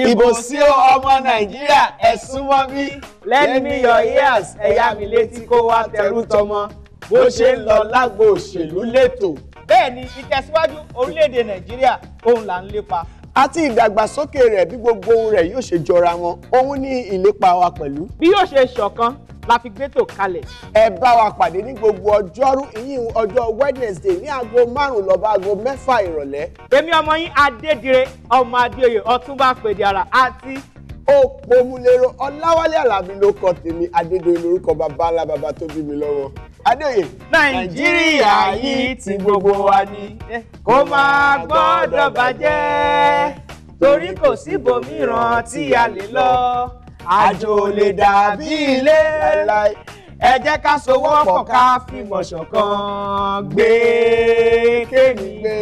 Ìbò sí ọmọ Nàìjíríà ẹ súnmọ́ bí. Lend me your ears, ẹ yá mi létí kó wá tẹrú tọmọ. Bó ṣe ń lọ lágbo òṣèlú létò. Bẹ́ẹ̀ ni ìtẹ̀síwájú orílẹ̀-èdè Nàìjíríà òun là ń lépa. Àti ìdàgbàsókè rẹ̀ bí gbogbo ohun rẹ̀ yóò ṣe jọra wọn, òun ní ìlépa wa pẹ̀lú. Bí yóò ṣe ṣọ̀kan la fi gbétò kalẹ̀. Ẹ bá wa pàdé ní gbogbo ọjọ́rú ìyìn ọjọ́ Wednesday ní aago 5 lọ́ba aago 6 ìrọ̀lẹ́. Èmi ọmọ yín Adédire ọmọ Adéoyè Ọ̀túnba Fèdíara àti Òpómúléró Ọláwálé Àlàbí ló kọ tèmi Adédoyin lórúkọ bàbá ńlá bàbá tó bí mi lọ́wọ́. Adéoyè. Nàìjíríà yìí ti gbogbo wa ni kó máa gbọ́dọ̀ bàjẹ́ torí kò síbòmíràn tí a lè lọ àjò lè dàbí ilé ẹ jẹ́ ká sowọ́pọ̀ ká fìmọ̀ ṣọ̀kan gbé kémi gbé.